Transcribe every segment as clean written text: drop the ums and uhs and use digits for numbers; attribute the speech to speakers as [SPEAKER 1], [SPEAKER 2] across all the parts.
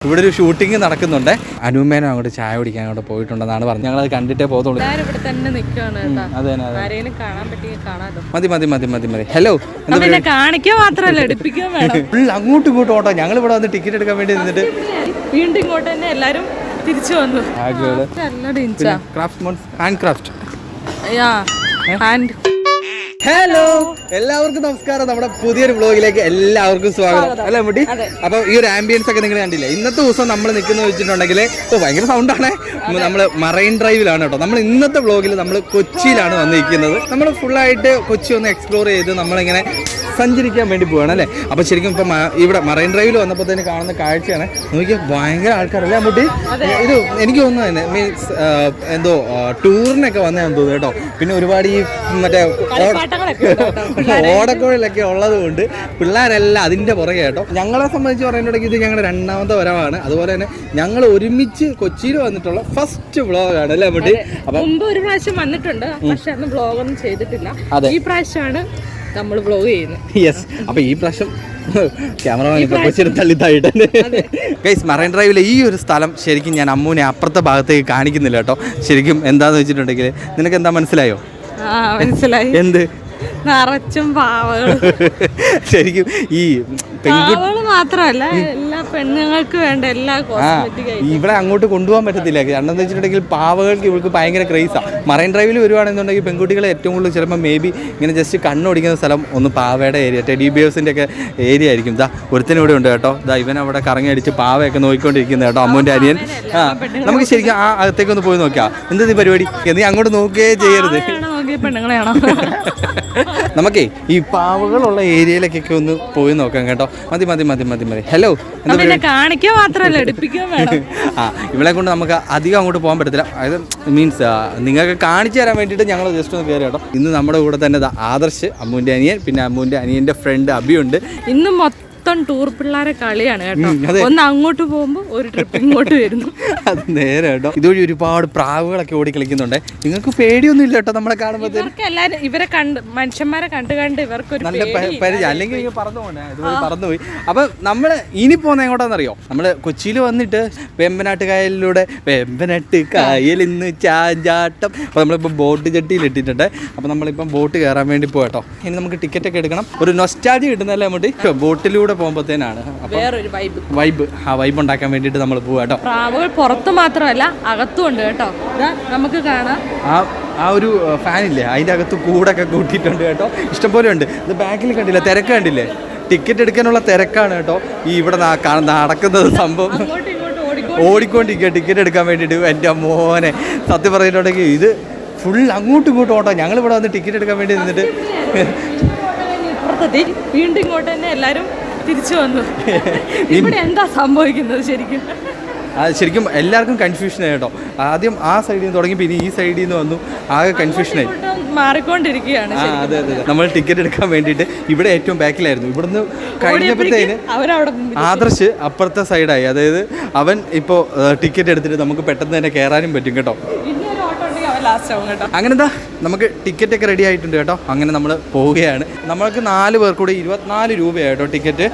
[SPEAKER 1] ഇവിടെ ഒരു ഷൂട്ടിംഗ് നടക്കുന്നുണ്ട്. അനുമേനെ അങ്ങോട്ട് ചായ കുടിക്കാൻ അങ്ങോട്ട് പോയിട്ടുണ്ടെന്നാണ് പറഞ്ഞത്. ഞങ്ങളത് കണ്ടിട്ടേ പോകത്തുള്ളൂ. മതി. ഹലോ,
[SPEAKER 2] കാണിക്കാൻ മാത്രമല്ല എടുപ്പിക്കാൻ വേണം.
[SPEAKER 1] അങ്ങോട്ടും ഇങ്ങോട്ടും ഓട്ടോ. ഞങ്ങൾ ഇവിടെ വന്ന് ടിക്കറ്റ് എടുക്കാൻ വേണ്ടി നിന്നിട്ട്
[SPEAKER 2] വീണ്ടും ഇങ്ങോട്ട് തന്നെ എല്ലാരും തിരിച്ചു വന്നു.
[SPEAKER 1] ഹലോ, എല്ലാവർക്കും നമസ്കാരം. നമ്മുടെ പുതിയൊരു വ്ളോഗിലേക്ക് എല്ലാവർക്കും സ്വാഗതം. അല്ലേ മുട്ടി? അപ്പൊ ഈ ഒരു ആംബിയൻസ് ഒക്കെ നിങ്ങൾ കണ്ടില്ലേ? ഇന്നത്തെ ദിവസം നമ്മൾ നിൽക്കുന്ന വെച്ചിട്ടുണ്ടെങ്കിൽ ഭയങ്കര സൗണ്ടാണ്. നമ്മൾ മറൈൻ ഡ്രൈവിലാണ് കേട്ടോ. നമ്മൾ ഇന്നത്തെ വ്ളോഗിൽ നമ്മൾ കൊച്ചിയിലാണ് വന്നിരിക്കുന്നത്. നമ്മൾ ഫുള്ളായിട്ട് കൊച്ചി ഒന്ന് എക്സ്പ്ലോർ ചെയ്ത് നമ്മളിങ്ങനെ സഞ്ചരിക്കാൻ വേണ്ടി പോവാണ് അല്ലേ. അപ്പൊ ശരിക്കും ഇപ്പൊ ഇവിടെ മറൈൻ ഡ്രൈവിൽ വന്നപ്പോൾ തന്നെ കാണുന്ന കാഴ്ചയാണ്. നോക്കിയാൽ ഭയങ്കര ആൾക്കാരല്ലേ അമ്മൂട്ടി? ഇത് എനിക്ക് തോന്നുന്നു തന്നെ മീൻസ് എന്തോ ടൂറിനൊക്കെ വന്നതാന്ന് തോന്നുന്നു കേട്ടോ. പിന്നെ ഒരുപാട് ഈ മറ്റേ ഓടക്കോഴിലൊക്കെ ഉള്ളത് കൊണ്ട് പിള്ളേരെല്ലാം അതിന്റെ പുറകെ കേട്ടോ. ഞങ്ങളെ സംബന്ധിച്ച് പറയുന്നുണ്ടെങ്കിൽ ഇത് ഞങ്ങളുടെ രണ്ടാമത്തെ വരവാണ്. അതുപോലെ തന്നെ ഞങ്ങൾ ഒരുമിച്ച് കൊച്ചിയിൽ വന്നിട്ടുള്ള ഫസ്റ്റ് വ്ളോഗാണ് അല്ലേ അമ്മൂട്ടി?
[SPEAKER 2] അപ്പൊ മുമ്പ് ഒരു പ്രാവശ്യം വന്നിട്ടുണ്ട്, പക്ഷെ അന്ന് വ്ളോഗൊന്നും ചെയ്തിട്ടില്ല. ഈ പ്രാവശ്യമാണ് നമ്മൾ വ്ളോഗ് ചെയ്യുന്നത്.
[SPEAKER 1] യെസ്. അപ്പൊ ഈ പ്രാവശ്യം ക്യാമറമാൻ കൊച്ചിയിൽ തള്ളിത്തായിട്ട് ഗൈസ്, മറൈൻ ഡ്രൈവിലെ ഈ ഒരു സ്ഥലം ശരിക്കും ഞാൻ അമ്മൂനെ അപ്പുറത്തെ ഭാഗത്തേക്ക് കാണിക്കുന്നില്ല കേട്ടോ. ശരിക്കും എന്താന്ന് വെച്ചിട്ടുണ്ടെങ്കിൽ നിനക്ക് എന്താ മനസ്സിലായോ?
[SPEAKER 2] മനസ്സിലായി.
[SPEAKER 1] എന്ത്?
[SPEAKER 2] നിറച്ചും പാവകൾ.
[SPEAKER 1] ശരിക്കും ഈ
[SPEAKER 2] പാവകള് മാത്രമല്ല, എല്ലാ പെണ്ണുങ്ങൾക്ക് വേണ്ട എല്ലാ കോസ്മെറ്റിക്
[SPEAKER 1] ഇവിടെ അങ്ങോട്ട് കൊണ്ടുപോകാൻ പറ്റത്തില്ല. കാരണം എന്താ വെച്ചിട്ടുണ്ടെങ്കിൽ പാവകൾക്ക് ഇവർക്ക് ഭയങ്കര ക്രേസാണ്. മറൈൻ ഡ്രൈവിൽ വരുവാണെന്നുണ്ടെങ്കിൽ പെൺകുട്ടികളെ ഏറ്റവും കൂടുതൽ ചിലപ്പോൾ മേ ബി ഇങ്ങനെ ജസ്റ്റ് കണ്ണോടിക്കുന്ന സ്ഥലം ഒന്ന് പാവയുടെ ഏരിയ, ടെഡി ബിയേഴ്സിൻ്റെ ഒക്കെ ഏരിയ ആയിരിക്കും. ദാ ഒരുത്തനും ഇവിടെ ഉണ്ട് കേട്ടോ. ദാ ഇവൻ അവിടെ കറങ്ങി അടിച്ച് പാവയൊക്കെ നോക്കിക്കൊണ്ടിരിക്കുന്നത് കേട്ടോ, അമ്മൂൻ്റെ അനിയൻ. നമുക്ക് ശരിക്കും ആ അകത്തേക്കൊന്ന് പോയി നോക്കാം. എന്താ നീ പരിപാടി? നീ അങ്ങോട്ട് നോക്കുകയേ ചെയ്യരുത്.
[SPEAKER 2] പെണ്ണുങ്ങളെയാണോ?
[SPEAKER 1] നമുക്കേ ഈ പാവകളുള്ള ഏരിയയിലേക്കൊക്കെ ഒന്ന് പോയി നോക്കാം കേട്ടോ. മതി. ഹലോ,
[SPEAKER 2] കാണിക്കാൻ മാത്രമല്ല എടുപ്പിക്കാൻ വേണം.
[SPEAKER 1] ഇവളെ കൊണ്ട് നമുക്ക് അധികം അങ്ങോട്ട് പോകാൻ പറ്റത്തില്ല. അതായത് മീൻസ് നിങ്ങൾക്ക് കാണിച്ചു തരാൻ വേണ്ടിയിട്ട് ഞങ്ങൾ ജസ്റ്റ് ഒന്ന് കയറി കേട്ടോ. ഇന്ന് നമ്മുടെ കൂടെ തന്നെ ആദർശ്, അമ്മൂൻ്റെ അനിയൻ, പിന്നെ അമ്മൂൻ്റെ അനിയൻ്റെ ഫ്രണ്ട് അബിയുണ്ട്.
[SPEAKER 2] ഇന്ന് മൊത്തം ടൂർ പിള്ളേരെ കളിയാണ് കേട്ടോ. ഒന്ന് അങ്ങോട്ട് പോകുമ്പോ ഒരു ട്രിപ്പ് ഇങ്ങോട്ട് വരുന്നു.
[SPEAKER 1] അത് നേരെ കേട്ടോ. ഇതുവഴി ഒരുപാട് പ്രാവുകളൊക്കെ ഓടി കളിക്കുന്നുണ്ട്. നിങ്ങൾക്ക് പേടിയൊന്നും ഇല്ല കേട്ടോ നമ്മളെ കാണുമ്പോഴത്തേക്ക്.
[SPEAKER 2] എല്ലാരും ഇവരെ മനുഷ്യന്മാരെ കണ്ട് ഇവർക്ക്
[SPEAKER 1] നല്ല പരിചയം. അല്ലെങ്കിൽ പറന്നു പോകണേ, ഇതുവഴി പറന്നുപോയി. അപ്പൊ നമ്മള് ഇനി പോകുന്ന എങ്ങോട്ടാന്നറിയോ? നമ്മള് കൊച്ചിയിൽ വന്നിട്ട് വേമ്പനാട്ട് കായലിലൂടെ വേമ്പനാട്ട് കായൽ ഇന്ന് ചാഞ്ചാട്ടം. അപ്പൊ നമ്മളിപ്പോ ബോട്ട് ജട്ടിയിൽ ഇട്ടിട്ടുണ്ട്. അപ്പൊ നമ്മളിപ്പം ബോട്ട് കയറാൻ വേണ്ടി പോകട്ടോ. ഇനി നമുക്ക് ടിക്കറ്റ് ഒക്കെ എടുക്കണം. ഒരു നൊസ്റ്റാൾജി കിട്ടുന്നല്ലേ അങ്ങോട്ട് ബോട്ടിലൂടെ പോകുമ്പോഴത്തേനാണ് വൈബ്. ആ വൈബ് ഉണ്ടാക്കാൻ വേണ്ടിയിട്ട് നമ്മൾ പോവാ കേട്ടോ.
[SPEAKER 2] പ്രാവുകൾ പുറത്ത് മാത്രമല്ല അകത്തും ഉണ്ട് കേട്ടോ. നമുക്ക് കാണാം.
[SPEAKER 1] ആ ഒരു ഫാനില്ലേ, അതിൻ്റെ അകത്ത് കൂടൊക്കെ കൂട്ടിയിട്ടുണ്ട് കേട്ടോ. ഇഷ്ടംപോലെ ഉണ്ട്. ഇത് ബാക്കിൽ കണ്ടില്ല, തിരക്ക് കണ്ടില്ലേ? ടിക്കറ്റ് എടുക്കാനുള്ള തിരക്കാണ് കേട്ടോ ഈ ഇവിടെ നടക്കുന്നത്. സംഭവം ഓടിക്കൊണ്ടിരിക്കുക ടിക്കറ്റ് എടുക്കാൻ വേണ്ടിയിട്ട്. എൻ്റെ മോനെ സത്യം പറഞ്ഞിട്ടുണ്ടെങ്കിൽ ഇത് ഫുൾ അങ്ങോട്ടും ഇങ്ങോട്ടും ഓട്ടോ. ഞങ്ങളിവിടെ വന്ന് ടിക്കറ്റ് എടുക്കാൻ വേണ്ടി നിന്നിട്ട്
[SPEAKER 2] വീണ്ടും ഇങ്ങോട്ട് തന്നെ എല്ലാരും തിരിച്ചു വന്നു. ഇവിടെ എന്താ സംഭവിക്കുന്നത് ശരിക്കും?
[SPEAKER 1] ശരിക്കും എല്ലാവർക്കും കൺഫ്യൂഷനായി കേട്ടോ. ആദ്യം ആ സൈഡിൽ നിന്ന് തുടങ്ങി, പിന്നെ ഈ സൈഡിൽ നിന്ന് വന്നു. ആകെ കൺഫ്യൂഷനായി
[SPEAKER 2] മാറിക്കൊണ്ടിരിക്കുകയാണ്.
[SPEAKER 1] അതെ. നമ്മൾ ടിക്കറ്റ് എടുക്കാൻ വേണ്ടിയിട്ട് ഇവിടെ ഏറ്റവും ബാക്കിലായിരുന്നു. ഇവിടുന്ന് കഴിഞ്ഞപ്പോഴത്തേന് ആദർശ് അപ്പുറത്തെ സൈഡായി. അതായത് അവൻ ഇപ്പോൾ ടിക്കറ്റ് എടുത്തിട്ട് നമുക്ക് പെട്ടെന്ന് തന്നെ കയറാനും പറ്റും കേട്ടോ. അങ്ങനെ എന്താ നമുക്ക് ടിക്കറ്റ് ഒക്കെ റെഡി ആയിട്ടുണ്ട് കേട്ടോ. അങ്ങനെ നമ്മൾ പോവുകയാണ്. നമ്മൾക്ക് 4 പേർ കൂടി 24 രൂപയായിട്ടോ ടിക്കറ്റ്.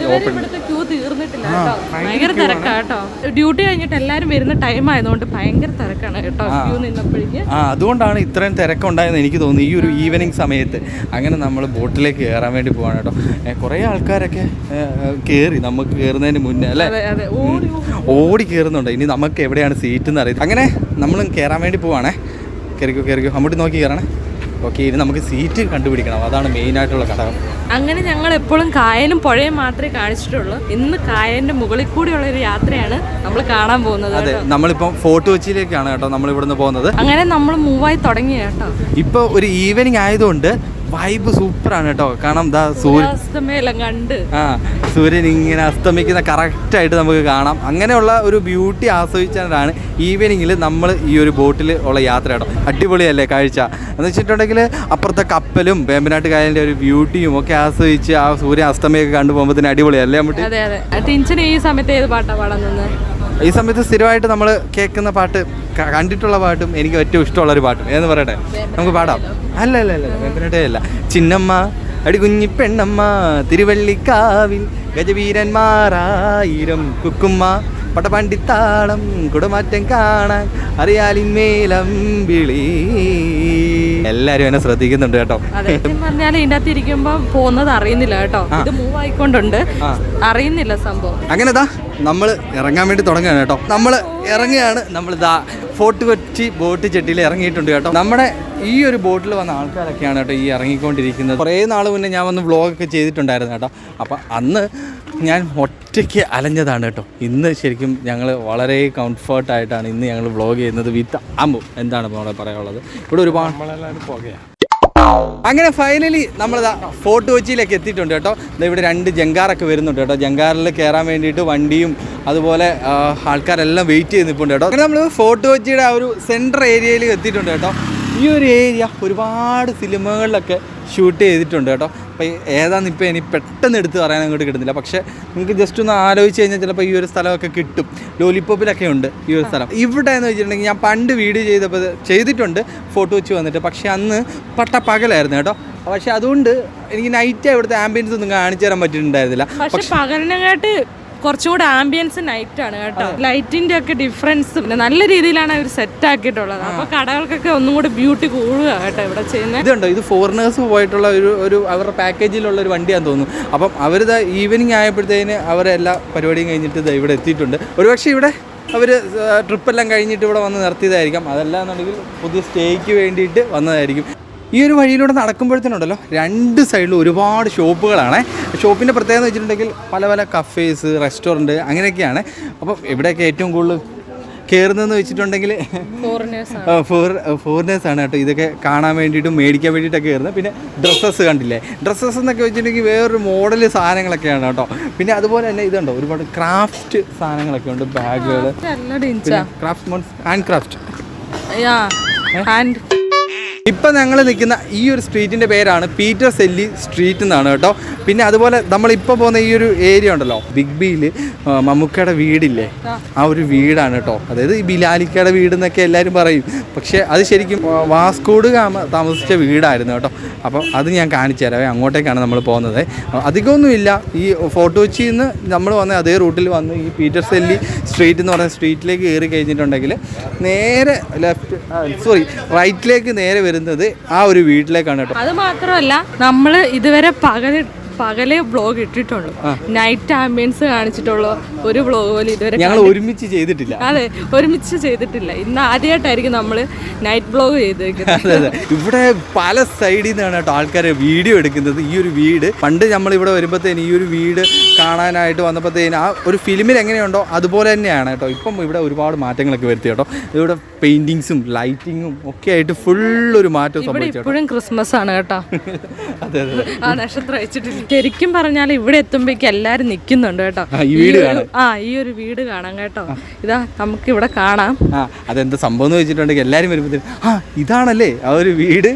[SPEAKER 2] ക്യൂ തീർന്നിട്ടില്ല കേട്ടോ, ഭയങ്കര തിരക്കാ കേട്ടോ. ഡ്യൂട്ടി കഴിഞ്ഞിട്ട് എല്ലാവരും വരുന്ന ടൈം ആയതുകൊണ്ട് ഭയങ്കര തിരക്കാണ് കേട്ടോ ക്യൂ നിന്നപ്പോഴേക്ക്.
[SPEAKER 1] അതുകൊണ്ടാണ് ഇത്രയും തിരക്കുണ്ടായെന്ന് എനിക്ക് തോന്നുന്നു ഈ ഒരു ഈവനിങ് സമയത്ത്. അങ്ങനെ നമ്മൾ ബോട്ടിലേക്ക് കയറാൻ വേണ്ടി പോവാണ് കേട്ടോ. കുറേ ആൾക്കാരൊക്കെ കയറി നമുക്ക് കയറുന്നതിന് മുന്നേ അല്ലേ ഓടി കയറുന്നുണ്ട്. ഇനി നമുക്ക് എവിടെയാണ് സീറ്റ് എന്ന് അറിയാം. അങ്ങനെ നമ്മളും കയറാൻ വേണ്ടി പോവാണേ. കയറിക്കോ അങ്ങോട്ട് നോക്കി കയറണേ. ഓക്കെ, ഇനി നമുക്ക് സീറ്റ് കണ്ടുപിടിക്കണം. അതാണ് മെയിനായിട്ടുള്ള ഘടകം.
[SPEAKER 2] അങ്ങനെ ഞങ്ങൾ എപ്പോഴും കായലും പുഴയും മാത്രമേ കാണിച്ചിട്ടുള്ളൂ. ഇന്ന് കായലിന്റെ മുകളിൽ കൂടിയുള്ള ഒരു യാത്രയാണ് നമ്മൾ കാണാൻ പോകുന്നത്.
[SPEAKER 1] അതെ, നമ്മളിപ്പം ഫോർട്ട് കൊച്ചിയിലേക്കാണ് കേട്ടോ നമ്മൾ ഇവിടുന്ന് പോകുന്നത്.
[SPEAKER 2] അങ്ങനെ നമ്മൾ മൂവായി തുടങ്ങി കേട്ടോ.
[SPEAKER 1] ഇപ്പൊ ഒരു ഈവനിങ് ആയതുകൊണ്ട് വൈബ് സൂപ്പറാണ് കേട്ടോ. കാരണം
[SPEAKER 2] സൂര്യാസ്തമയം കണ്ട്
[SPEAKER 1] സൂര്യൻ ഇങ്ങനെ അസ്തമിക്കുന്ന കറക്റ്റായിട്ട് നമുക്ക് കാണാം. അങ്ങനെയുള്ള ഒരു ബ്യൂട്ടി ആസ്വദിച്ചാണ് ഈവനിങ്ങിൽ നമ്മൾ ഈ ഒരു ബോട്ടിൽ ഉള്ള യാത്ര കേട്ടോ. അടിപൊളിയല്ലേ കാഴ്ച എന്ന് വെച്ചിട്ടുണ്ടെങ്കിൽ? അപ്പുറത്തെ കപ്പലും വേമ്പനാട്ട് കായലിൻ്റെ ഒരു ബ്യൂട്ടിയും ഒക്കെ ആസ്വദിച്ച് ആ സൂര്യൻ അസ്തമയൊക്കെ കണ്ടുപോകുമ്പോഴത്തേന് അടിപൊളിയല്ലേ അമ്മൂട്ടി?
[SPEAKER 2] അതെ. ടിൻചൻ ഈ സമയത്ത് ഏത് പാട്ടാണ് പാടുന്നത്?
[SPEAKER 1] ഈ സമയത്ത് സ്ഥിരമായിട്ട് നമ്മൾ കേൾക്കുന്ന പാട്ട്, കണ്ടിട്ടുള്ള പാട്ടും എനിക്ക് ഏറ്റവും ഇഷ്ടമുള്ളൊരു പാട്ടും എന്ന് പറയട്ടെ, നമുക്ക് പാടാം. അല്ല വേമ്പനാട്ടേ അല്ല, ചിന്നമ്മ അടി കുഞ്ഞി പെണ്ണമ്മ തിരുവള്ളിക്കാവിൽ ഗജവീരന്മാരായിരം കുക്കുമ്മ പടപണ്ടിത്താളം കുടമാറ്റം കാണാൻ അറിയാലിന്മേലം വിളി. എല്ലാരും എന്നെ ശ്രദ്ധിക്കുന്നുണ്ട് കേട്ടോ.
[SPEAKER 2] പറഞ്ഞാൽ ഇതിന്റെ അകത്ത് ഇരിക്കുമ്പോ പോകുന്നത് അറിയുന്നില്ല കേട്ടോ. ഇത് മൂവ് ആയിക്കൊണ്ടുണ്ട്, അറിയുന്നില്ല സംഭവം.
[SPEAKER 1] അങ്ങനെതാ നമ്മൾ ഇറങ്ങാൻ വേണ്ടി തുടങ്ങുകയാണ് കേട്ടോ. നമ്മൾ ഇറങ്ങുകയാണ്. നമ്മളിതാ ഫോർട്ട് കൊച്ചി ബോട്ട് ചെട്ടിയിൽ ഇറങ്ങിയിട്ടുണ്ട് കേട്ടോ. നമ്മുടെ ഈ ഒരു ബോട്ടിൽ വന്ന ആൾക്കാരൊക്കെയാണ് കേട്ടോ ഈ ഇറങ്ങിക്കൊണ്ടിരിക്കുന്നത്. കുറേ നാൾ മുന്നേ ഞാൻ വന്ന് വ്ളോഗൊക്കെ ചെയ്തിട്ടുണ്ടായിരുന്നു കേട്ടോ. അപ്പം അന്ന് ഞാൻ ഒറ്റയ്ക്ക് അലഞ്ഞതാണ് കേട്ടോ. ഇന്ന് ശരിക്കും ഞങ്ങൾ വളരെ കംഫർട്ടായിട്ടാണ് ഇന്ന് ഞങ്ങൾ വ്ളോഗ് ചെയ്യുന്നത് വിത്ത് അമ്മു. എന്താണ് നമ്മളെ പറയാനുള്ളത്? ഇവിടെ ഒരുപാട് പോകുകയാണ്. അങ്ങനെ ഫൈനലി നമ്മളിതാ ഫോർട്ട് കൊച്ചിയിലേക്ക് എത്തിയിട്ടുണ്ട് കേട്ടോ. ഇവിടെ 2 ജങ്കാറൊക്കെ വരുന്നുണ്ട് കേട്ടോ. ജങ്കാറിൽ കയറാൻ വേണ്ടിയിട്ട് വണ്ടിയും അതുപോലെ ആൾക്കാരെല്ലാം വെയിറ്റ് ചെയ്ത് നിൽപ്പുണ്ട് കേട്ടോ. അങ്ങനെ നമ്മൾ ഫോർട്ട് കൊച്ചിയുടെ ആ ഒരു സെൻട്രൽ ഏരിയയിൽ എത്തിയിട്ടുണ്ട് കേട്ടോ. ഈ ഒരു ഏരിയ ഒരുപാട് സിനിമകളിലൊക്കെ ഷൂട്ട് ചെയ്തിട്ടുണ്ട് കേട്ടോ. അപ്പോൾ ഏതാണെന്ന് ഇപ്പോൾ എനിക്ക് പെട്ടെന്ന് എടുത്ത് പറയാൻ അങ്ങോട്ട് കിട്ടുന്നില്ല. പക്ഷേ നിങ്ങൾക്ക് ജസ്റ്റ് ഒന്ന് ആലോചിച്ച് കഴിഞ്ഞാൽ ചിലപ്പോൾ ഈ ഒരു സ്ഥലമൊക്കെ കിട്ടും. ലോലിപ്പോപ്പിലൊക്കെ ഉണ്ട് ഈ ഒരു സ്ഥലം. ഇവിടെ എന്ന് വെച്ചിട്ടുണ്ടെങ്കിൽ ഞാൻ പണ്ട് വീഡിയോ ചെയ്തിട്ടുണ്ട് ഫോർട്ട് കൊച്ചി വന്നിട്ട്. പക്ഷേ അന്ന് പകലായിരുന്നു കേട്ടോ. പക്ഷെ അതുകൊണ്ട് എനിക്ക് നൈറ്റ് ഇവിടുത്തെ ആംബിയൻസ് ഒന്നും കാണിച്ചു തരാൻ പറ്റിയിട്ടുണ്ടായിരുന്നില്ല.
[SPEAKER 2] പക്ഷെ പകലിനെക്കാട്ട് കുറച്ചുകൂടെ ആംബിയൻസ് നൈറ്റ് ആണ് കേട്ടോ. ലൈറ്റിന്റെ ഒക്കെ ഡിഫറൻസ് പിന്നെ നല്ല രീതിയിലാണ് അവർ സെറ്റ് ആക്കിയിട്ടുള്ളത്. അപ്പൊ കടകൾക്കൊക്കെ ഒന്നും കൂടെ ബ്യൂട്ടി കൂടുക കേട്ടോ ഇവിടെ ചെയ്യുന്നത്.
[SPEAKER 1] ഇതുണ്ടോ, ഇത് ഫോറിനേഴ്സ് പോയിട്ടുള്ള ഒരു അവരുടെ പാക്കേജിലുള്ള ഒരു വണ്ടിയാന്ന് തോന്നുന്നു. അപ്പം അവരിത് ഈവനിങ് ആയപ്പോഴത്തേന് അവരെല്ലാ പരിപാടിയും കഴിഞ്ഞിട്ട് ഇവിടെ എത്തിയിട്ടുണ്ട്. ഒരുപക്ഷെ ഇവിടെ അവർ ട്രിപ്പെല്ലാം കഴിഞ്ഞിട്ട് ഇവിടെ വന്ന് നിർത്തിയതായിരിക്കാം. അതല്ല എന്നുണ്ടെങ്കിൽ പുതിയ സ്റ്റേക്ക് വേണ്ടിയിട്ട് വന്നതായിരിക്കും. ഈ ഒരു വഴിയിലൂടെ നടക്കുമ്പോഴത്തേനുണ്ടല്ലോ 2 സൈഡിലും ഒരുപാട് ഷോപ്പുകളാണ്. ഷോപ്പിൻ്റെ പ്രത്യേകത എന്ന് വെച്ചിട്ടുണ്ടെങ്കിൽ പല പല കഫേസ്, റെസ്റ്റോറൻറ്റ് അങ്ങനെയൊക്കെയാണ്. അപ്പം ഇവിടെയൊക്കെ ഏറ്റവും കൂടുതൽ കയറുന്നതെന്ന് വെച്ചിട്ടുണ്ടെങ്കിൽ ഫോറിനേഴ്സാണ് കേട്ടോ. ഇതൊക്കെ കാണാൻ വേണ്ടിയിട്ടും മേടിക്കാൻ വേണ്ടിയിട്ടൊക്കെ കയറുന്നത്. പിന്നെ ഡ്രസ്സസ് കണ്ടില്ലേ, ഡ്രസ്സസ് എന്നൊക്കെ വെച്ചിട്ടുണ്ടെങ്കിൽ വേറൊരു മോഡൽ സാധനങ്ങളൊക്കെയാണ് കേട്ടോ. പിന്നെ അതുപോലെ തന്നെ ഇതുണ്ടോ ഒരുപാട് ക്രാഫ്റ്റ് സാധനങ്ങളൊക്കെ ഉണ്ട്. ബാഗുകൾ, ക്രാഫ്റ്റ് ഹാൻഡ് ക്രാഫ്റ്റ്. ഇപ്പം ഞങ്ങൾ നിൽക്കുന്ന ഈ ഒരു സ്ട്രീറ്റിൻ്റെ പേരാണ് പീറ്റർ സെല്ലി സ്ട്രീറ്റ് എന്നാണ് കേട്ടോ. പിന്നെ അതുപോലെ നമ്മളിപ്പോൾ പോകുന്ന ഈ ഒരു ഏരിയ ഉണ്ടല്ലോ, ബിഗ് ബിയിൽ മമ്മൂക്കയുടെ വീടില്ലേ, ആ ഒരു വീടാണ് കേട്ടോ. അതായത് ഈ ബിലാലിക്കയുടെ വീട് എന്നൊക്കെ എല്ലാവരും പറയും. പക്ഷേ അത് ശരിക്കും വാസ്കോഡ് ഗാമ താമസിച്ച വീടായിരുന്നു കേട്ടോ. അപ്പം അത് ഞാൻ കാണിച്ചു തരാം. അങ്ങോട്ടേക്കാണ് നമ്മൾ പോകുന്നത്. അധികമൊന്നുമില്ല. ഈ ഫോർട്ട് കൊച്ചിയിൽ നിന്ന് നമ്മൾ വന്ന അതേ റൂട്ടിൽ വന്ന് ഈ പീറ്റർ സെല്ലി സ്ട്രീറ്റ് എന്ന് പറയുന്ന സ്ട്രീറ്റിലേക്ക് കയറി കഴിഞ്ഞിട്ടുണ്ടെങ്കിൽ നേരെ റൈറ്റിലേക്ക് നേരെ വരുന്നത് ആ ഒരു വീട്ടിലേക്കാണ് കേട്ടോ.
[SPEAKER 2] അത് മാത്രമല്ല നമ്മൾ ഇതുവരെ പകലേ വ്ളോഗ് ഇട്ടിട്ടുള്ളൂ. നൈറ്റ് ആംബിയൻസ് കാണിച്ചിട്ടുള്ളൂ ഒരു വ്ളോഗ് പോലും ഇതുവരെ
[SPEAKER 1] ഞങ്ങൾ ഒരുമിച്ച് ചെയ്തിട്ടില്ല.
[SPEAKER 2] അതെ, ഒരുമിച്ച് ചെയ്തിട്ടില്ല. ഇന്ന് ആദ്യമായിട്ടായിരിക്കും നമ്മൾ നൈറ്റ് വ്ളോഗ് ചെയ്തേക്കുന്നത്.
[SPEAKER 1] ഇവിടെ പല സൈഡിൽ നിന്നാണ് കേട്ടോ ആൾക്കാർ വീഡിയോ എടുക്കുന്നത്. ഈ ഒരു വീട് പണ്ട് നമ്മളിവിടെ വരുമ്പോഴത്തേന് ഈ ഒരു വീട് കാണാനായിട്ട് വന്നപ്പോഴത്തേന് ആ ഒരു ഫിലിമിൽ എങ്ങനെയുണ്ടോ അതുപോലെ തന്നെയാണ് കേട്ടോ. ഇപ്പം ഇവിടെ ഒരുപാട് മാറ്റങ്ങളൊക്കെ വരുത്തി കേട്ടോ. ഇവിടെ പെയിന്റിങ്സും ലൈറ്റിങ്ങും ഒക്കെ ആയിട്ട് ഫുൾ ഒരു മാറ്റം സംഭവിച്ചു.
[SPEAKER 2] ഇപ്പോഴും ക്രിസ്മസ് ആണ് കേട്ടോ.
[SPEAKER 1] അതെ അതെ,
[SPEAKER 2] ആ നക്ഷത്രം വെച്ചിട്ടില്ല. ശരിക്കും പറഞ്ഞാൽ ഇവിടെ എത്തുമ്പോഴേക്കും എല്ലാരും നിൽക്കുന്നുണ്ട് കേട്ടോ. ഈ ഒരു വീട് കാണാം കേട്ടോ. ഇതാ നമുക്ക് ഇവിടെ കാണാം.
[SPEAKER 1] അതെന്താ സംഭവം എന്ന് വെച്ചിട്ടുണ്ടെങ്കിൽ എല്ലാരും വരുമ്പോഴത്തേക്കും ഇതാണല്ലേ ആ ഒരു വീട്.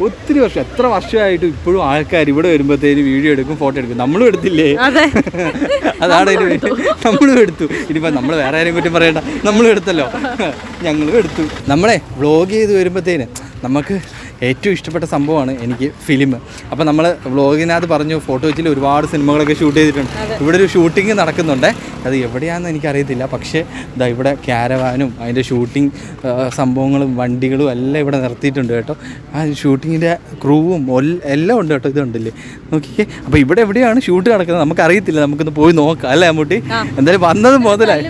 [SPEAKER 1] ഒത്തിരി വർഷം, എത്ര വർഷമായിട്ട് ഇപ്പോഴും ആൾക്കാർ ഇവിടെ വരുമ്പോഴത്തേന് വീഡിയോ എടുക്കും, ഫോട്ടോ എടുക്കും. നമ്മളും എടുത്തില്ലേ? അതാണ് നമ്മളും എടുത്തു. ഇനിയിപ്പോ നമ്മൾ വേറെ ആരെയും കുറ്റം പറയണ്ട, നമ്മളും എടുത്തല്ലോ, ഞങ്ങളും എടുത്തു. നമ്മളെ വ്ളോഗ് ചെയ്ത് വരുമ്പോഴത്തേന് നമുക്ക് ഏറ്റവും ഇഷ്ടപ്പെട്ട സംഭവമാണ് എനിക്ക് ഫിലിം. അപ്പോൾ നമ്മൾ വ്ളോഗിനകത്ത് പറഞ്ഞു ഫോർട്ട് കൊച്ചിയിൽ ഒരുപാട് സിനിമകളൊക്കെ ഷൂട്ട് ചെയ്തിട്ടുണ്ട്. ഇവിടെ ഒരു ഷൂട്ടിംഗ് നടക്കുന്നുണ്ട്. അത് എവിടെയാണെന്ന് എനിക്കറിയത്തില്ല. പക്ഷേ ഇതാ ഇവിടെ ക്യാരവാനും അതിൻ്റെ ഷൂട്ടിംഗ് സംഭവങ്ങളും വണ്ടികളും എല്ലാം ഇവിടെ നിർത്തിയിട്ടുണ്ട് കേട്ടോ. ആ ഷൂട്ടിങ്ങിൻ്റെ ക്രൂവും എല്ലാം ഉണ്ട് കേട്ടോ. ഇതുണ്ടല്ലേ, നോക്കിക്കേ. അപ്പോൾ ഇവിടെ എവിടെയാണ് ഷൂട്ട് നടക്കുന്നത് നമുക്കറിയത്തില്ല. നമുക്കൊന്ന് പോയി നോക്കാം അല്ലേ അമ്മൂട്ടി? എന്തായാലും വന്നത് മുതലായി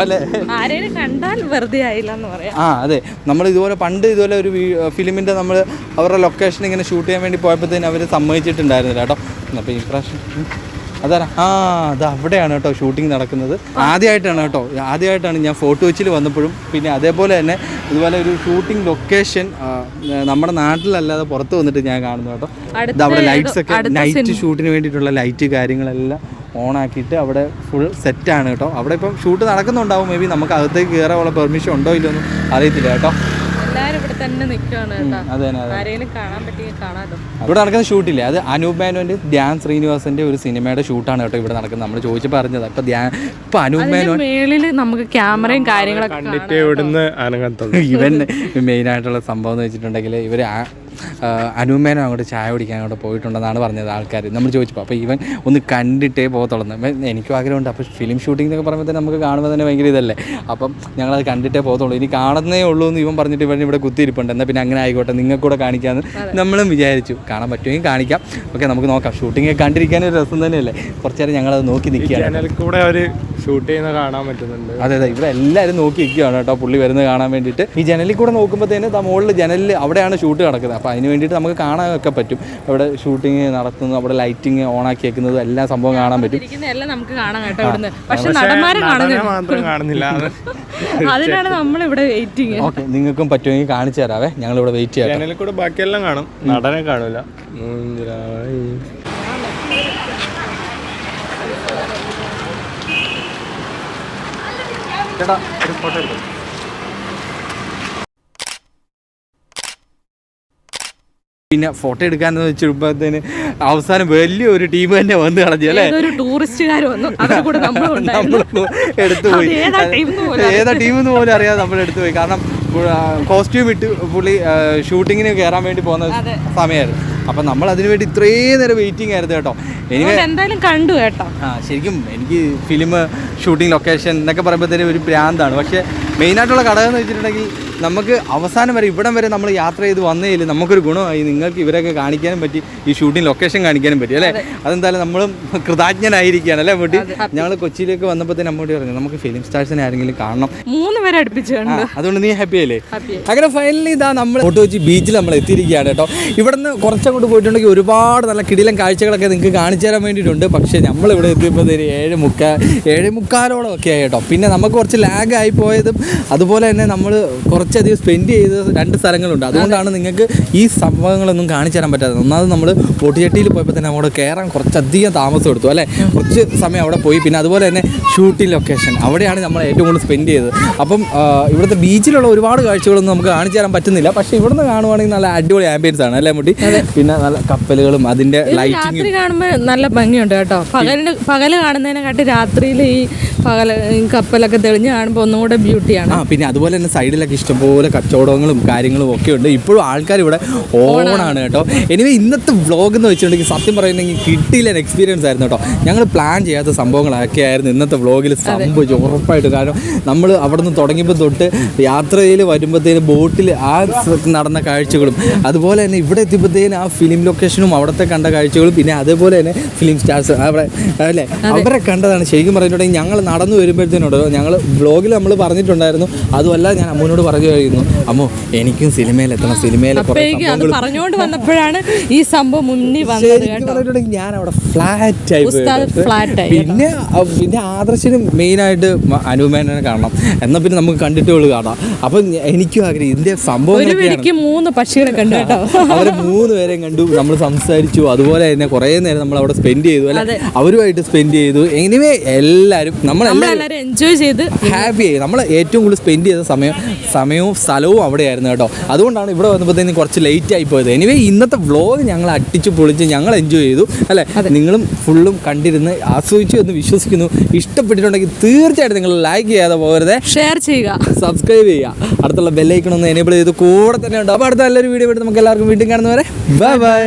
[SPEAKER 1] അല്ലേ,
[SPEAKER 2] കണ്ടാൽ വെറുതെ ആയില്ല എന്ന് പറയാം.
[SPEAKER 1] അതെ, നമ്മൾ ഇതുപോലെ പണ്ട് ഇതുപോലെ ഒരു ഫിലിമിൻ്റെ നമ്മൾ അവരുടെ ലൊക്കേഷൻ ഇങ്ങനെ ഷൂട്ട് ചെയ്യാൻ വേണ്ടി പോയപ്പോഴത്തേനും അവർ സമ്മതിച്ചിട്ടുണ്ടായിരുന്നില്ല കേട്ടോ. അപ്പോൾ ഈ പ്രാവശ്യം അതാരാ അത് അവിടെയാണ് കേട്ടോ ഷൂട്ടിംഗ് നടക്കുന്നത്. ആദ്യമായിട്ടാണ് ഞാൻ ഫോർട്ട് കൊച്ചിയിൽ വന്നപ്പോഴും പിന്നെ അതേപോലെ തന്നെ ഇതുപോലെ ഒരു ഷൂട്ടിംഗ് ലൊക്കേഷൻ നമ്മുടെ നാട്ടിലല്ലാതെ പുറത്ത് വന്നിട്ട് ഞാൻ കാണുന്നു കേട്ടോ. അവിടെ ലൈറ്റ്സ് ഒക്കെ നൈറ്റ് ഷൂട്ടിന് വേണ്ടിയിട്ടുള്ള ലൈറ്റ് കാര്യങ്ങളെല്ലാം ഓണാക്കിയിട്ട് അവിടെ ഫുൾ സെറ്റാണ് കേട്ടോ. അവിടെ ഇപ്പം ഷൂട്ട് നടക്കുന്നുണ്ടാവും. മേ ബി നമുക്ക് അകത്തേക്ക് കയറാനുള്ള പെർമിഷൻ ഉണ്ടോ ഇല്ലൊന്നും അറിയത്തില്ല കേട്ടോ. ഇവിടെ നടക്കുന്ന ഷൂട്ടില്ലേ, അത് അനൂപ് മേനോന്റെ ധ്യാൻ ശ്രീനിവാസന്റെ ഒരു സിനിമയുടെ ഷൂട്ടാണ് കേട്ടോ ഇവിടെ നടക്കുന്നത്. നമ്മൾ ചോദിച്ചപ്പോൾ പറഞ്ഞത്. ഇപ്പൊ അനൂപ് മേനോൻ
[SPEAKER 2] നമുക്ക് ക്യാമറയും കാര്യങ്ങളൊക്കെ
[SPEAKER 1] ഇവൻ മെയിൻ ആയിട്ടുള്ള സംഭവം എന്ന് വെച്ചിട്ടുണ്ടെങ്കിൽ ഇവർ അനുമേനോ അങ്ങോട്ട് ചായ കുടിക്കാൻ അങ്ങോട്ട് പോയിട്ടുണ്ടെന്നാണ് പറഞ്ഞത് ആൾക്കാർ. നമ്മൾ ചോദിച്ചപ്പോൾ അപ്പോൾ ഇവൻ ഒന്ന് കണ്ടിട്ടേ പോകത്തുള്ളൂ. എനിക്കും ആഗ്രഹമുണ്ട്. അപ്പോൾ ഫിലിം ഷൂട്ടിംഗ് എന്നൊക്കെ പറയുമ്പോൾ തന്നെ നമുക്ക് കാണുമ്പോൾ തന്നെ ഭയങ്കര ഇതല്ലേ. അപ്പം ഞങ്ങളത് കണ്ടിട്ടേ പോകത്തുള്ളൂ. ഇനി കാണുന്നേ ഉള്ളൂ എന്ന് ഇവൻ പറഞ്ഞിട്ട് ഇവൻ ഇവിടെ കുത്തിയിരിപ്പുണ്ട്. എന്നാൽ പിന്നെ അങ്ങനെ ആയിക്കോട്ടെ, നിങ്ങൾക്ക് കൂടെ കാണിക്കാമെന്ന് നമ്മളും വിചാരിച്ചു. കാണാൻ പറ്റുമെങ്കിൽ കാണിക്കാം. ഓക്കെ, നമുക്ക് നോക്കാം. ഷൂട്ടിംഗ് കണ്ടിരിക്കാനൊരു രസം തന്നെയല്ലേ. കുറച്ച് നേരം ഞങ്ങളത് നോക്കി നിൽക്കുകയാണ്.
[SPEAKER 3] കൂടെ അവർ ഷൂട്ട് ചെയ്യുന്ന കാണാൻ പറ്റുന്നുണ്ട്.
[SPEAKER 1] അതെ, ഇവിടെ എല്ലാവരും നോക്കി നിൽക്കുകയാണ് കേട്ടോ, പുള്ളി വരുന്നത് കാണാൻ വേണ്ടിയിട്ട്. ഈ ജനലിൽ കൂടെ നോക്കുമ്പോഴത്തേന് മുകളിൽ ജനലിൽ അവിടെയാണ് ഷൂട്ട് നടക്കുന്നത്. അപ്പോൾ അതിന് വേണ്ടിയിട്ട് നമുക്ക് കാണാനൊക്കെ പറ്റും. അവിടെ ഷൂട്ടിങ് നടത്തുന്നത്, അവിടെ ലൈറ്റിങ് ഓണാക്കി വെക്കുന്നതും എല്ലാ സംഭവം കാണാൻ പറ്റും.
[SPEAKER 2] നമുക്ക് കാണാം കേട്ടോ ഇവിടുന്ന്. പക്ഷെ നടന്മാരെ
[SPEAKER 3] മാത്രം കാണുന്നില്ല.
[SPEAKER 2] അതിനാണ് നമ്മളിവിടെ വെയിറ്റിംഗ്.
[SPEAKER 1] ഓക്കെ, നിങ്ങൾക്കും പറ്റുമെങ്കിൽ കാണിച്ചു തരാവേ. ഞങ്ങളിവിടെ വെയിറ്റ് ചെയ്യാം.
[SPEAKER 3] ജനലിൽ കൂടെ ബാക്കിയെല്ലാം കാണും, നടനെ കാണൂല.
[SPEAKER 1] ചേട്ടാ ഒരു ഫോട്ടോ എടുക്കും. പിന്നെ ഫോട്ടോ എടുക്കാന്ന് വെച്ചപ്പോഴത്തേന് അവസാനം വലിയൊരു ടീം തന്നെ വന്ന് കളഞ്ഞു അല്ലേ.
[SPEAKER 2] ടൂറിസ്റ്റുകാർ വന്നു,
[SPEAKER 1] നമ്മൾ എടുത്തുപോയി. ഏതാ ടീമെന്ന് പോലും അറിയാതെ നമ്മൾ എടുത്തുപോയി. കാരണം കോസ്റ്റ്യൂം ഇട്ട് പുള്ളി ഷൂട്ടിങ്ങിന് കയറാൻ വേണ്ടി പോകുന്ന സമയമായിരുന്നു. അപ്പം നമ്മൾ അതിനു വേണ്ടി ഇത്രയും നേരം വെയിറ്റിംഗ് ആയിരുന്നു കേട്ടോ.
[SPEAKER 2] എന്തായാലും കണ്ടു കേട്ടോ.
[SPEAKER 1] ശരിക്കും എനിക്ക് ഫിലിം ഷൂട്ടിംഗ് ലൊക്കേഷൻ എന്നൊക്കെ പറയുമ്പോഴത്തേനും ഒരു ഭ്രാന്താണ്. പക്ഷേ മെയിനായിട്ടുള്ള ഘടകം എന്ന് വെച്ചിട്ടുണ്ടെങ്കിൽ നമുക്ക് അവസാനം വരെ ഇവിടം വരെ നമ്മൾ യാത്ര ചെയ്ത് വന്നതിൽ നമുക്കൊരു ഗുണമായി. നിങ്ങൾക്ക് ഇവരൊക്കെ കാണിക്കാനും പറ്റി, ഈ ഷൂട്ടിംഗ് ലൊക്കേഷൻ കാണിക്കാനും പറ്റി അല്ലേ. അതെന്തായാലും നമ്മളും കൃതജ്ഞനായിരിക്കുകയാണ് അല്ലേ അമ്മൂട്ടി. ഞങ്ങൾ കൊച്ചിയിലേക്ക് വന്നപ്പോഴത്തേനും അമ്മൂട്ടി പറഞ്ഞു നമുക്ക് ഫിലിം സ്റ്റാർസിനെ ആരെങ്കിലും കാണണം.
[SPEAKER 2] 3 പേരെ അടുപ്പിച്ചു.
[SPEAKER 1] അതുകൊണ്ട് നീ ഹാപ്പി അല്ലേ. അങ്ങനെ ഫൈനലി ഇതാ നമ്മൾ ഫോട്ടോ വെച്ച് ബീച്ചിൽ നമ്മൾ എത്തിയിരിക്കുകയാണ് കേട്ടോ. ഇവിടുന്ന് കുറച്ചങ്ങോട്ട് പോയിട്ടുണ്ടെങ്കിൽ ഒരുപാട് നല്ല കിടിലൻ കാഴ്ചകളൊക്കെ നിങ്ങൾക്ക് കാണിച്ചു തരാൻ വേണ്ടിയിട്ടുണ്ട്. പക്ഷേ നമ്മളിവിടെ എത്തിയപ്പോഴത്തേന് 7:45 ഒക്കെ ആയി കേട്ടോ. പിന്നെ നമുക്ക് കുറച്ച് ലാഗ് ആയി പോയതും അതുപോലെ തന്നെ നമ്മൾ കുറച്ചധികം സ്പെൻഡ് ചെയ്ത 2 സ്ഥലങ്ങളുണ്ട്. അതുകൊണ്ടാണ് നിങ്ങൾക്ക് ഈ സംഭവങ്ങളൊന്നും കാണിച്ചു തരാൻ പറ്റാത്തത്. ഒന്നാമത് നമ്മൾ ബോട്ടുചട്ടിയിൽ പോയപ്പോൾ തന്നെ അവിടെ കയറാൻ കുറച്ചധികം താമസം എടുത്തു അല്ലേ. കുറച്ച് സമയം അവിടെ പോയി. പിന്നെ അതുപോലെ തന്നെ ഷൂട്ടിംഗ് ലൊക്കേഷൻ അവിടെയാണ് നമ്മൾ ഏറ്റവും കൂടുതൽ സ്പെൻഡ് ചെയ്തത്. അപ്പം ഇവിടുത്തെ ബീച്ചിലുള്ള ഒരുപാട് കാഴ്ചകളൊന്നും നമുക്ക് കാണിച്ചു തരാൻ പറ്റുന്നില്ല. പക്ഷേ ഇവിടുന്ന് കാണുവാണെങ്കിൽ നല്ല അടിപൊളി ആംബിയൻസ് ആണ് അല്ലേ മുട്ടി. പിന്നെ നല്ല കപ്പലുകളും അതിൻ്റെ ലൈറ്റിംഗ്
[SPEAKER 2] കാണുമ്പോൾ നല്ല ഭംഗിയുണ്ട് കേട്ടോ. പകല് കാണുന്നതിനെക്കാട്ടി രാത്രിയിൽ ഈ കപ്പലൊക്കെ തെളിഞ്ഞ് കാണുമ്പോൾ ഒന്നും കൂടെ ബ്യൂട്ടിയാണ്.
[SPEAKER 1] പിന്നെ അതുപോലെ തന്നെ സൈഡിലൊക്കെ ഇഷ്ടംപോലെ കച്ചവടങ്ങളും കാര്യങ്ങളും ഒക്കെ ഉണ്ട്. ഇപ്പോഴും ആൾക്കാർ ഇവിടെ ഓണാണ് കേട്ടോ. എനിവേ ഇന്നത്തെ വ്ളോഗ് എന്ന് വെച്ചിട്ടുണ്ടെങ്കിൽ സത്യം പറയുന്നെങ്കിൽ കിട്ടിയില്ല എക്സ്പീരിയൻസ് ആയിരുന്നു കേട്ടോ. ഞങ്ങൾ പ്ലാൻ ചെയ്യാത്ത സംഭവങ്ങളൊക്കെ ആയിരുന്നു ഇന്നത്തെ വ്ളോഗിൽ സംഭവിച്ചു ഉറപ്പായിട്ട്. കാരണം നമ്മൾ അവിടെ നിന്ന് തുടങ്ങിയപ്പോൾ തൊട്ട് യാത്രയിൽ വരുമ്പോഴത്തേന് ബോട്ടിൽ ആ നടന്ന കാഴ്ചകളും അതുപോലെ തന്നെ ഇവിടെ എത്തിയപ്പോഴത്തേന് ആ ഫിലിം ലൊക്കേഷനും അവിടുത്തെ കണ്ട കാഴ്ചകളും പിന്നെ അതേപോലെ തന്നെ ഫിലിം സ്റ്റാർസ് അവിടെ അല്ലേ അവരെ കണ്ടതാണ്. ശരിക്കും പറഞ്ഞിട്ടുണ്ടെങ്കിൽ ഞങ്ങൾ നടന്നു വരുമ്പോഴത്തേനോട് ഞങ്ങൾ വ്ളോഗിൽ നമ്മൾ പറഞ്ഞിട്ടുണ്ടായിരുന്നു. അതുമല്ല ഞാൻ അമ്മൂനോട് പറഞ്ഞു കഴിയുന്നു, അമ്മോ എനിക്കും സിനിമയിലെത്തണം, സിനിമയിൽ
[SPEAKER 2] പറഞ്ഞുകൊണ്ട് വന്നപ്പോഴാണ് ഈ സംഭവം മുന്നിൽ വന്നത്.
[SPEAKER 1] ഞാൻ അവിടെ ഫ്ലാറ്റ് ആയി. പിന്നെ ആദർശനും മെയിനായിട്ട് അനുമേനെ കാണണം. എന്നാൽ പിന്നെ നമുക്ക് കണ്ടിട്ടുള്ളൂ കാണാം. അപ്പം എനിക്കും ആഗ്രഹം ഇതിന്റെ സംഭവം
[SPEAKER 2] 3 പക്ഷികളെ കണ്ടു കേട്ടോ.
[SPEAKER 1] അവരെ 3 പേരെയും കണ്ടു, നമ്മൾ സംസാരിച്ചു. അതുപോലെ തന്നെ കുറേ നേരം നമ്മൾ അവിടെ സ്പെൻഡ് ചെയ്തു അല്ലെ, അവരുമായിട്ട് സ്പെൻഡ് ചെയ്തു. എനിവേ എല്ലാവരും നമ്മളെല്ലാവരും
[SPEAKER 2] എൻജോയ് ചെയ്ത്
[SPEAKER 1] ഹാപ്പി ആയി. നമ്മൾ ഏറ്റവും കൂടുതൽ സ്പെൻഡ് ചെയ്ത സമയവും സ്ഥലവും അവിടെയായിരുന്നു കേട്ടോ. അതുകൊണ്ടാണ് ഇവിടെ വന്നപ്പോഴത്തേന് കുറച്ച് ലേറ്റ് ആയി പോയത്. എനിവേ ഇന്നത്തെ വ്ളോഗ് ഞങ്ങൾ അടിച്ചു പൊളിച്ച് ഞങ്ങൾ എൻജോയ് ചെയ്തു അല്ലേ. നിങ്ങളും ഫുള്ളും കണ്ടിരുന്ന് ആസ്വദിച്ചു എന്ന് വിശ്വസിക്കുന്നു. ഇഷ്ടപ്പെട്ടിട്ടുണ്ടെങ്കിൽ തീർച്ചയായിട്ടും നിങ്ങൾ ലൈക്ക് ചെയ്യാതെ പോകരുത്,
[SPEAKER 2] ഷെയർ ചെയ്യുക,
[SPEAKER 1] സബ്സ്ക്രൈബ് ചെയ്യുക, അടുത്തുള്ള ബെല്ലൈക്കൺ ഒന്ന് എനേബിൾ ചെയ്ത് കൂടെ തന്നെ ഉണ്ട്. അപ്പോൾ അടുത്ത നല്ലൊരു വീഡിയോ ആയിട്ട് നമുക്ക് എല്ലാവർക്കും വീണ്ടും കാണുന്നവരെ ബൈ ബൈ.